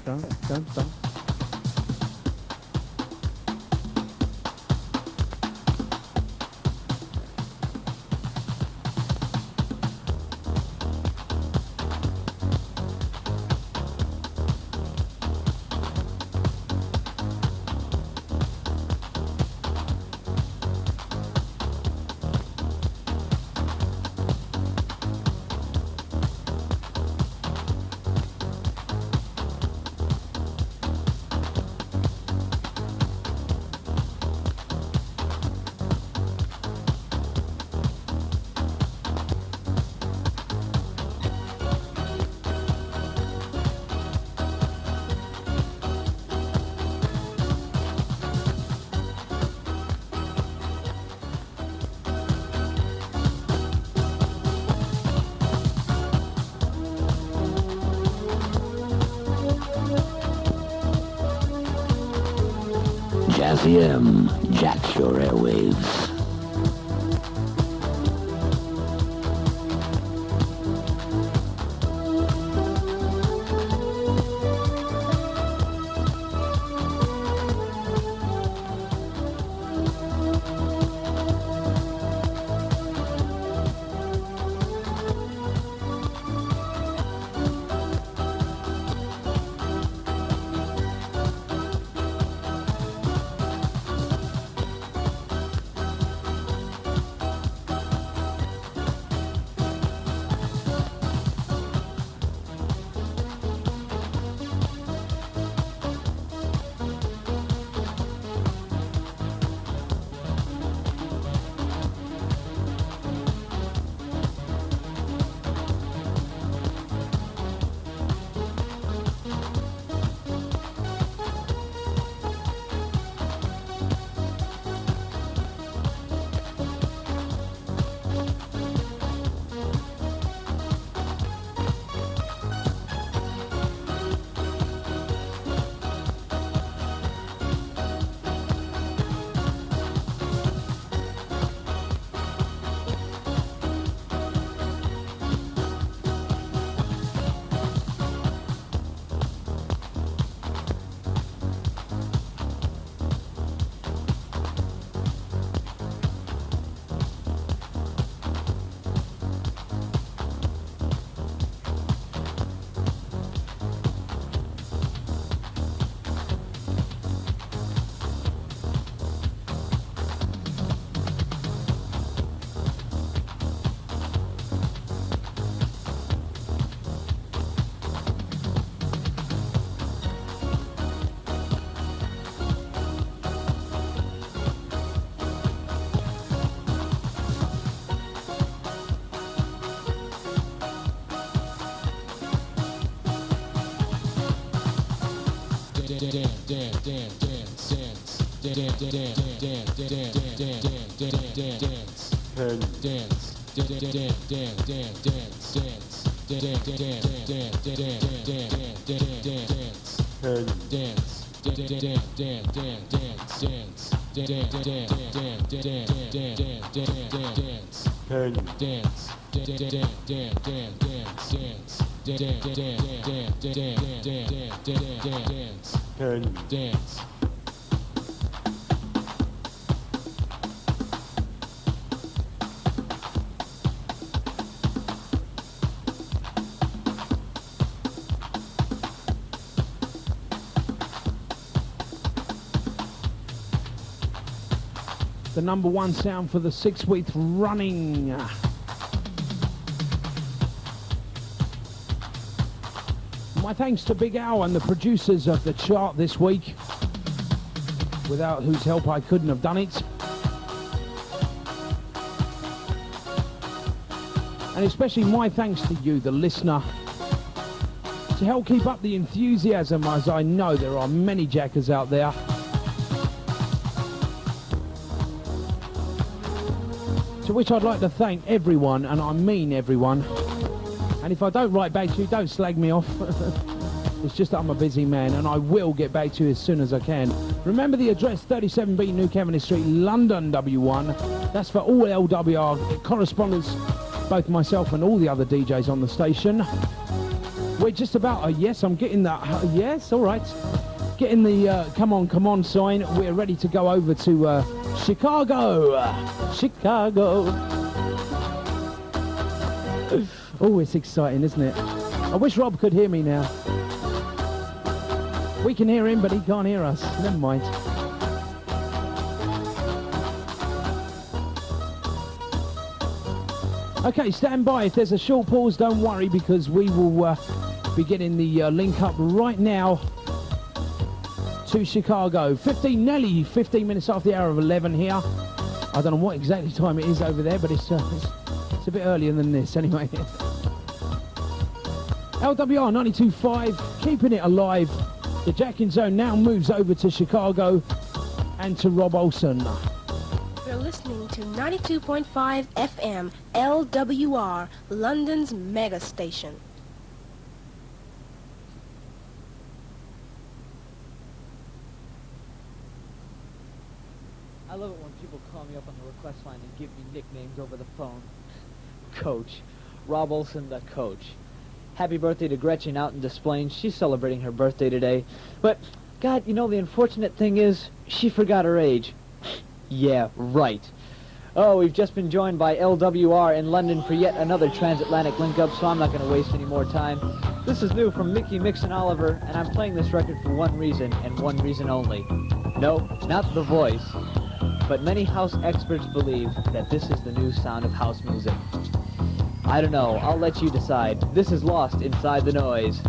Don't stop. Jazzy M jacks your airwaves. The number one sound for the 6 weeks running. My thanks to Big Al and the producers of the chart this week, without whose help I couldn't have done it. And especially my thanks to you, the listener, to help keep up the enthusiasm, as I know there are many jackers out there. To which I'd like to thank everyone, and I mean everyone. And if I don't write back to you, don't slag me off. It's just that I'm a busy man, and I will get back to you as soon as I can. Remember the address, 37B New Cavendish Street, London, W1. That's for all LWR correspondents, both myself and all the other DJs on the station. We're just about, yes, I'm getting that, yes, all right. Getting the come on sign. We're ready to go over to Chicago. Chicago. Oh, it's exciting, isn't it? I wish Rob could hear me now. We can hear him, but he can't hear us. Never mind. Okay, stand by. If there's a short pause, don't worry, because we will be getting the link up right now to Chicago. Nearly 15 minutes after the hour of 11 here. I don't know what exactly time it is over there, but it's a bit earlier than this anyway. LWR 92.5, keeping it alive. The Jackin Zone now moves over to Chicago and to Rob Olson. You're listening to 92.5 FM LWR, London's mega station. I love it when people call me up on the request line and give me nicknames over the phone. Coach. Rob Olson, the coach. Happy birthday to Gretchen out in Des Plaines. She's celebrating her birthday today. But, God, you know, the unfortunate thing is, she forgot her age. Yeah, right. Oh, we've just been joined by LWR in London for yet another transatlantic link-up, so I'm not going to waste any more time. This is new from Mickey, Mix, and Oliver, and I'm playing this record for one reason, and one reason only. No, not the voice. But many house experts believe that this is the new sound of house music. I don't know, I'll let you decide. This is Lost Inside the Noise.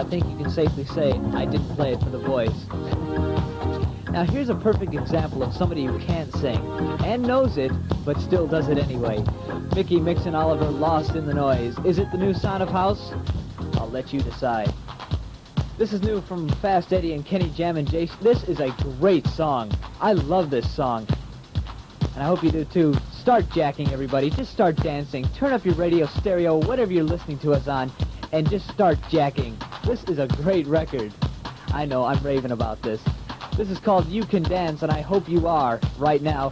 I think you can safely say I didn't play it for the voice. Now here's a perfect example of somebody who can't sing, and knows it, but still does it anyway. Mickey, Mix, and Oliver, Lost in the Noise. Is it the new sound of house? I'll let you decide. This is new from Fast Eddie and Kenny Jam and Jason. This is a great song. I love this song. And I hope you do too. Start jacking, everybody. Just start dancing. Turn up your radio, stereo, whatever you're listening to us on, and just start jacking. This is a great record. I know, I'm raving about this. This is called You Can Dance, and I hope you are right now.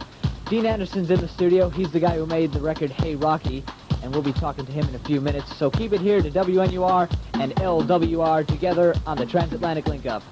Dean Anderson's in the studio. He's the guy who made the record Hey Rocky, and we'll be talking to him in a few minutes. So keep it here to WNUR and LWR together on the Transatlantic Link-Up.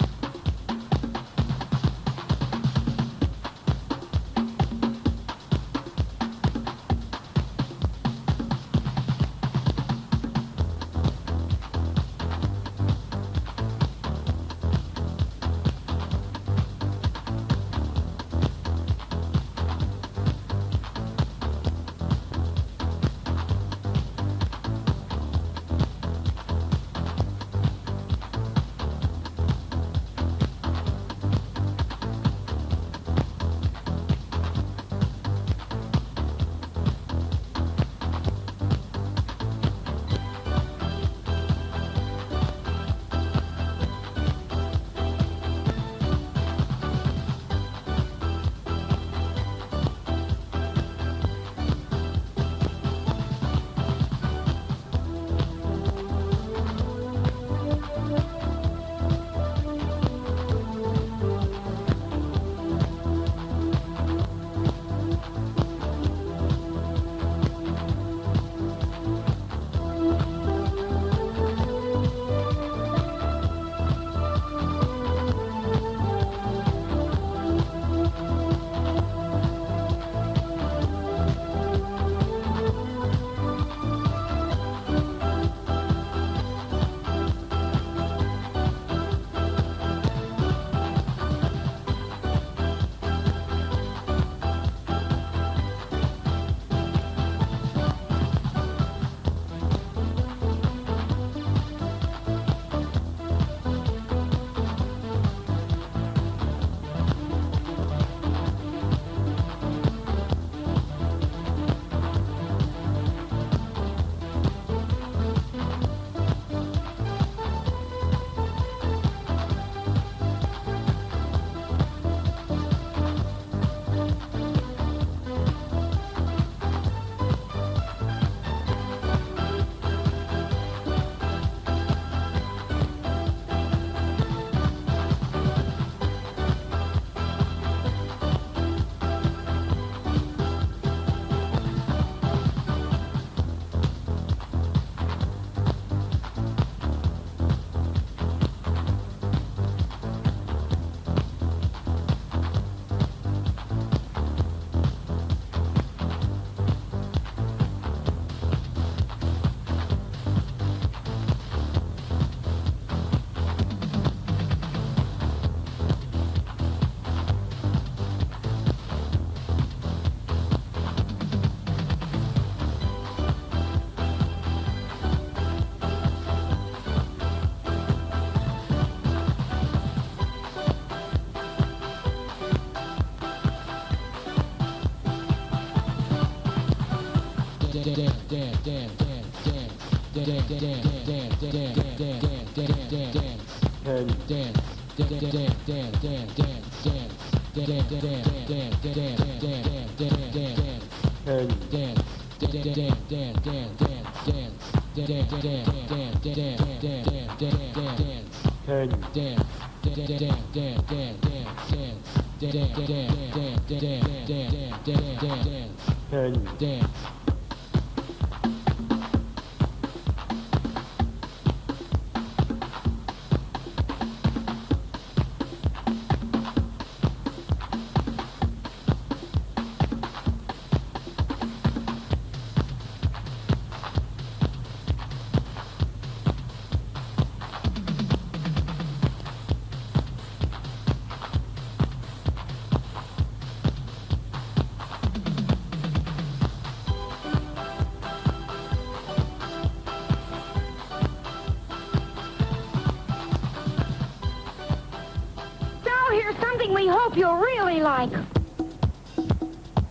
hope you really like.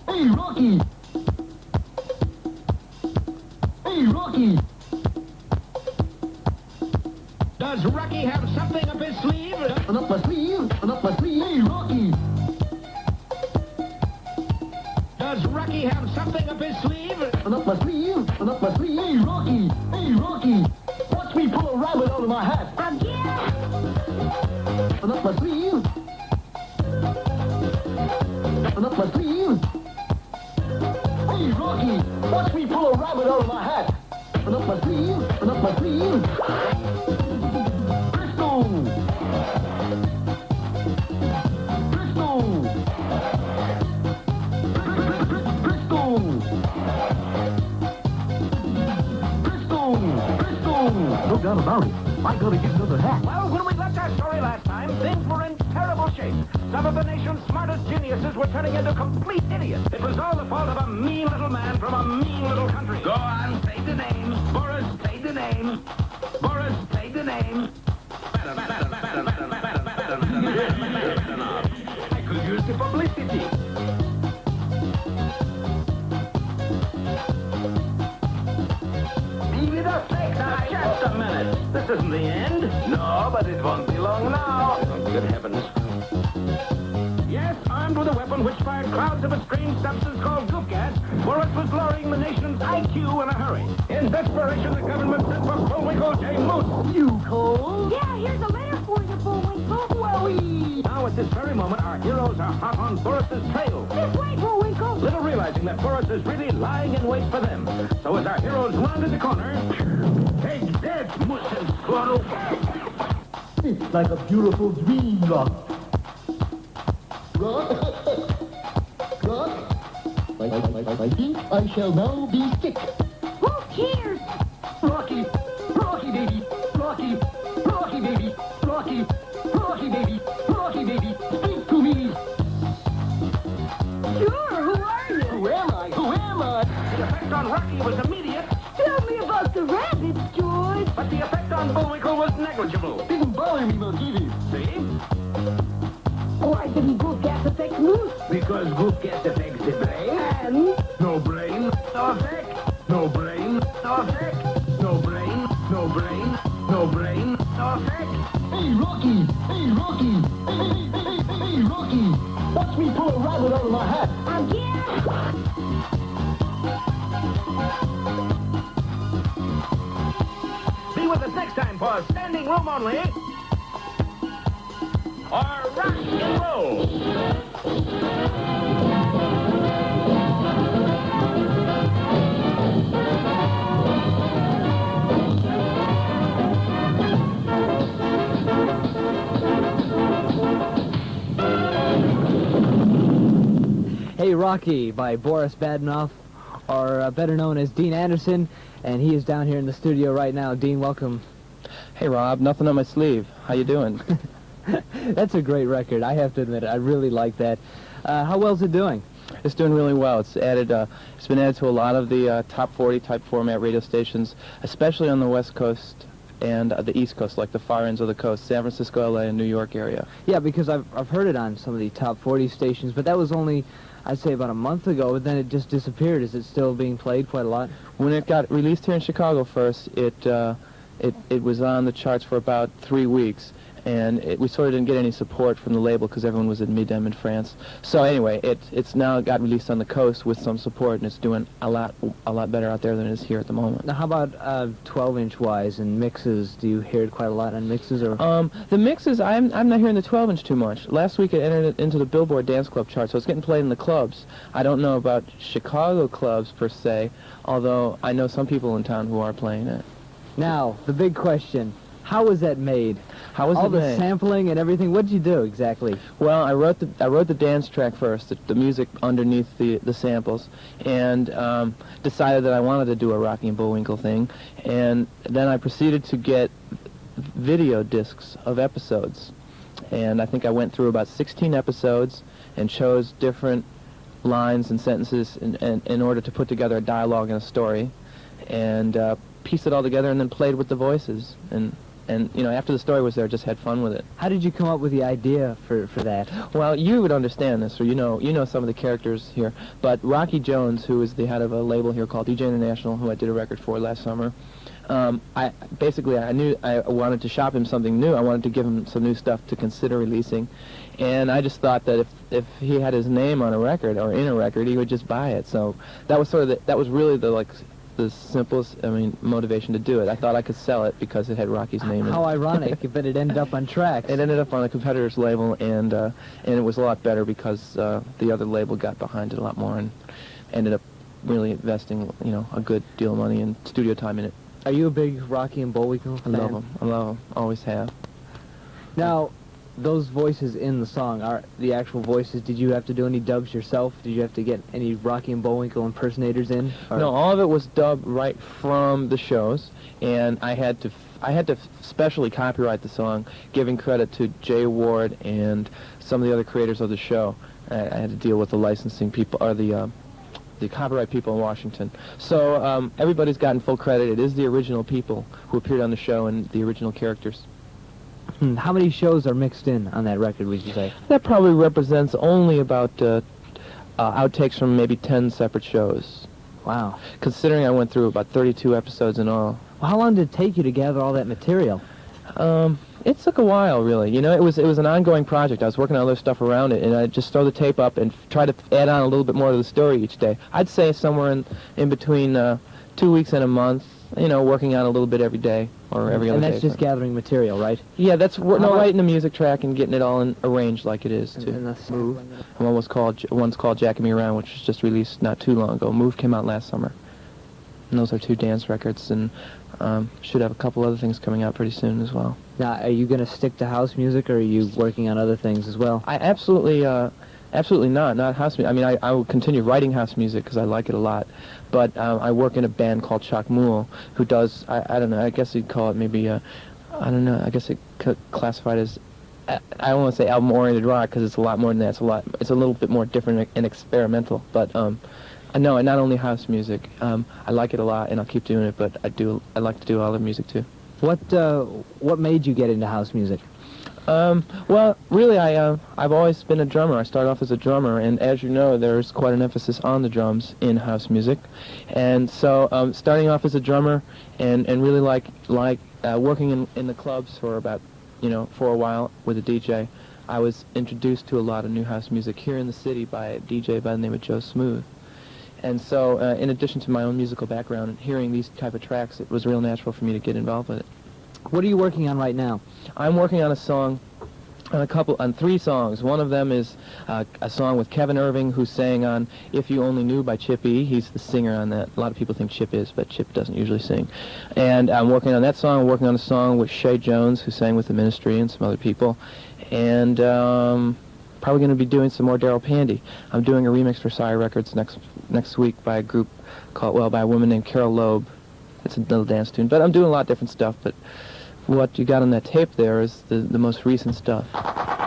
Hey, Rocky! Hey, Rocky! Does Rocky have something up his sleeve? Up my sleeve! Up my sleeve! Hey, Rocky! Does Rocky have something up his sleeve? Up my sleeve! Up my sleeve! Hey, Rocky! Hey, Rocky! Watch me pull a rabbit out of my hat! Again? Up my sleeve! Up my sleeve! Hey, Rocky! Watch me pull a rabbit out of my hat! Up my sleeve! Up my sleeve! Bristol! Bristol! Bristol! Bristol! Bristol! No doubt about it. I gotta get another hat. Well, when we left our story last time, things were in terrible shape. Some of the nation's smartest geniuses were turning into complete idiots. It was all the fault of a mean little man from a mean little country. Go on, say the name. Boris, say the name. Boris, say the name. I could use the publicity. Be with us next time. Just a minute. This isn't the end. No, but it won't be long now. Oh, good heavens. Yes, armed with a weapon which fired clouds of a strange substance called goop gas, Boris was lowering the nation's IQ in a hurry. In desperation, the government sent for Bullwinkle J. Moose. You cold? Yeah, here's a letter for you, Bullwinkle. Wowie! Now, at this very moment, our heroes are hot on Boris's trail. This way, Bullwinkle. Little realizing that Boris is really lying in wait for them. So as our heroes rounded the corner, take that, Moose and Squirrel. It's like a beautiful dream, Rock. Rock? Rock? I think I shall now be sick. Who cares? Rocky! Rocky, baby! Rocky! Rocky, baby! Rocky! Rocky, baby! Rocky, baby! Speak to me! Sure, who are you? Who am I? Who am I? The effect on Rocky was immediate, Tell me about the rabbits, George. but the effect on Bullwinkle was negligible. Didn't bother me much either. See? Why didn't Goop Gas affect Moose? Because goop gas affects the brain. And No brain, no effect. No brain, no effect. No brain, no brain, no brain, no effect. Hey, Rocky! Hey, Rocky! Hey, Rocky! Watch me pull a rabbit out of my hat! again? Be with us next time for Standing Room Only. Or Rock and Roll. Hey Rocky by Boris Badenoff, or better known as Dean Anderson, and he is down here in the studio right now. Dean, welcome. Hey Rob, nothing on my sleeve. How you doing? That's a great record, I have to admit it. I really like that. How well's it doing? It's doing really well. It's added. It's been added to a lot of the top 40 type format radio stations, especially on the West Coast and the East Coast, like the far ends of the coast, San Francisco, LA, and New York area. Yeah, because I've heard it on some of the top 40 stations, but that was only, I'd say, about a month ago, but then it just disappeared. Is it still being played quite a lot? When it got released here in Chicago first, it was on the charts for about 3 weeks. And we sort of didn't get any support from the label because everyone was in Midem in France. So anyway, it's now got released on the coast with some support, and it's doing a lot better out there than it is here at the moment. Now, how about 12-inch wise and mixes? Do you hear it quite a lot on mixes, or? The mixes, I'm not hearing the 12-inch too much. Last week it entered into the Billboard Dance Club chart, so it's getting played in the clubs. I don't know about Chicago clubs per se, although I know some people in town who are playing it. Now, the big question. How was that made? How was all it the made? sampling and everything? What did you do exactly? Well, I wrote the dance track first, the music underneath the samples, and decided that I wanted to do a Rocky and Bullwinkle thing, and then I proceeded to get video discs of episodes, and I think I went through about 16 episodes and chose different lines and sentences in order to put together a dialogue and a story, and pieced it all together and then played with the voices, and And you know, after the story was there, just had fun with it. How did you come up with the idea for that? Well, you would understand this, or you know some of the characters here. But Rocky Jones, who is the head of a label here called DJ International, who I did a record for last summer, I knew I wanted to shop him something new. I wanted to give him some new stuff to consider releasing, and I just thought that if he had his name on a record or in a record, he would just buy it. So that was really the simplest, motivation to do it. I thought I could sell it because it had Rocky's name in it. How ironic that it ended up on Trax. It ended up on a competitor's label, and it was a lot better because the other label got behind it a lot more and ended up really investing, a good deal of money and studio time in it. Are you a big Rocky and Bullwinkle fan? I love them. Always have. Now, those voices in the song are the actual voices. Did you have to do any dubs yourself? Did you have to get any Rocky and Bullwinkle impersonators in? Or? No, all of it was dubbed right from the shows, and I had to specially copyright the song, giving credit to Jay Ward and some of the other creators of the show. I had to deal with the licensing people, or the copyright people in Washington. So everybody's gotten full credit. It is the original people who appeared on the show and the original characters. How many shows are mixed in on that record, would you say? That probably represents only about outtakes from maybe 10 separate shows. Wow. Considering I went through about 32 episodes in all. Well, how long did it take you to gather all that material? It took a while, really. It was an ongoing project. I was working on other stuff around it, and I'd just throw the tape up and try to add on a little bit more to the story each day. I'd say somewhere in between 2 weeks and a month, working on a little bit every day or every other day. And that's just gathering material, right? Yeah, that's writing the music track and getting it all arranged like it is, too. And that's Move. And one's called Jackin' Me Around, which was just released not too long ago. Move came out last summer. And those are 2 dance records, and should have a couple other things coming out pretty soon as well. Now, are you going to stick to house music, or are you working on other things as well? I absolutely not house music. I will continue writing house music because I like it a lot, but I work in a band called Shock Mule, who does, I don't know, I guess you'd call it maybe, I don't know, I guess it could classified as, I don't want to say album-oriented rock because it's a lot more than that. It's a little bit more different and experimental, but no, and not only house music. I like it a lot, and I'll keep doing it, but I like to do other music too. What made you get into house music? Well, really, I've always been a drummer. I started off as a drummer, and as you know, there's quite an emphasis on the drums in house music. And so, starting off as a drummer, and really like working in the clubs for about, for a while with a DJ, I was introduced to a lot of new house music here in the city by a DJ by the name of Joe Smooth. And so, in addition to my own musical background and hearing these type of tracks, it was real natural for me to get involved with it. What are you working on right now? I'm working on a song, on 3 songs. One of them is a song with Kevin Irving, who sang on "If You Only Knew" by Chip E. He's the singer on that. A lot of people think Chip is, but Chip doesn't usually sing. And I'm working on that song. I'm working on a song with Shay Jones, who sang with the Ministry and some other people. And probably going to be doing some more Daryl Pandy. I'm doing a remix for Sire Records next week by a woman named Carol Loeb. It's a little dance tune, but I'm doing a lot of different stuff. But what you got on that tape there is the most recent stuff.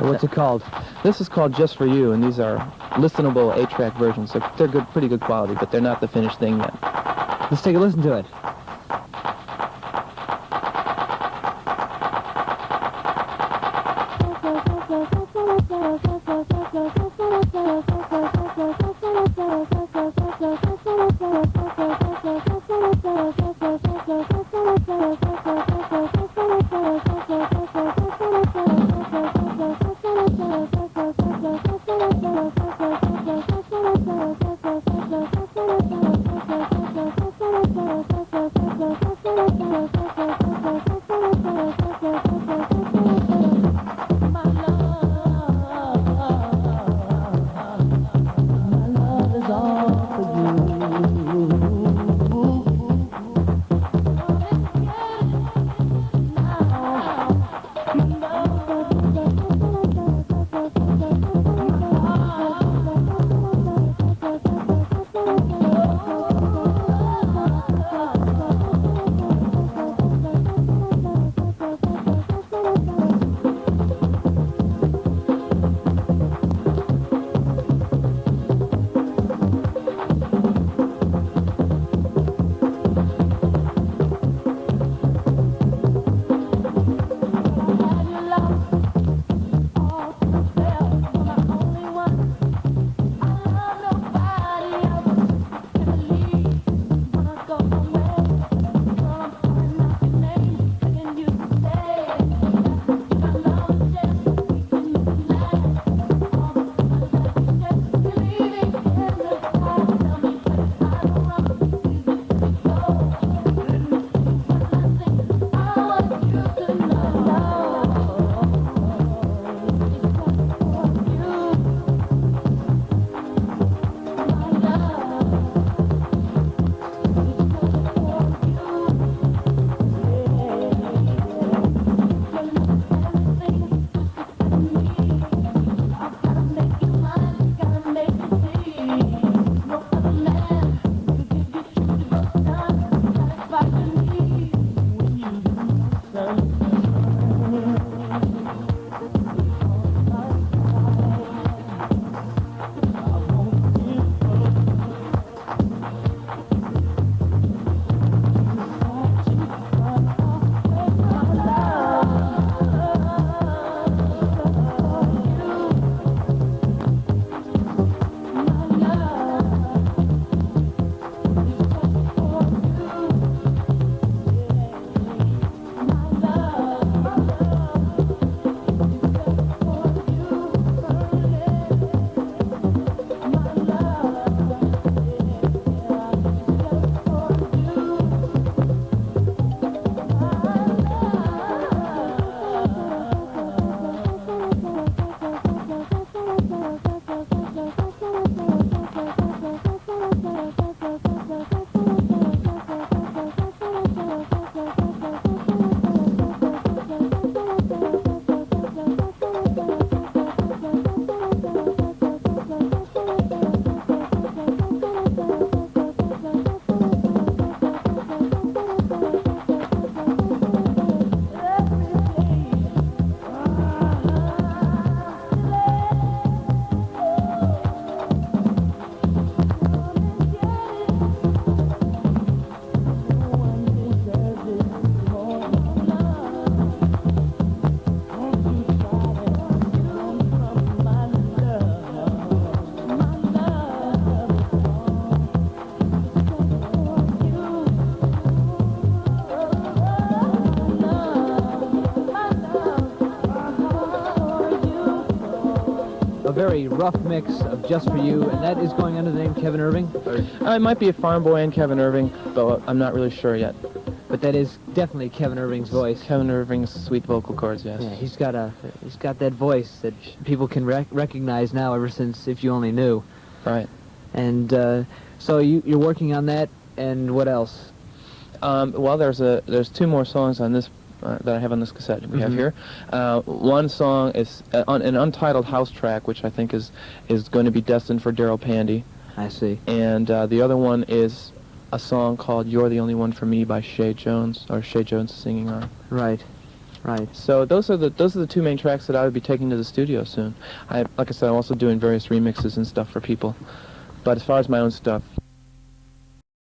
What's it called? This is called Just For You, and these are listenable 8-track versions. They're good, pretty good quality, but they're not the finished thing yet. Let's take a listen to it. My love is all for you. very rough mix of Just For You, and that is going under the name Kevin Irving? It might be a Farm Boy and Kevin Irving, but I'm not really sure yet. But that is definitely Kevin Irving's voice. Kevin Irving's sweet vocal cords, yes. Yeah, he's got that voice that people can recognize now ever since If You Only Knew. Right. And so you're working on that, and what else? Well, there's two more songs on this that I have on this cassette we have here. One song is on an untitled house track, which I think is going to be destined for Daryl Pandy. I see. And the other one is a song called You're the Only One for Me by Shay Jones, or Shay Jones is singing on. Right. So those are the two main tracks that I would be taking to the studio soon. Like I said, I'm also doing various remixes and stuff for people. But as far as my own stuff,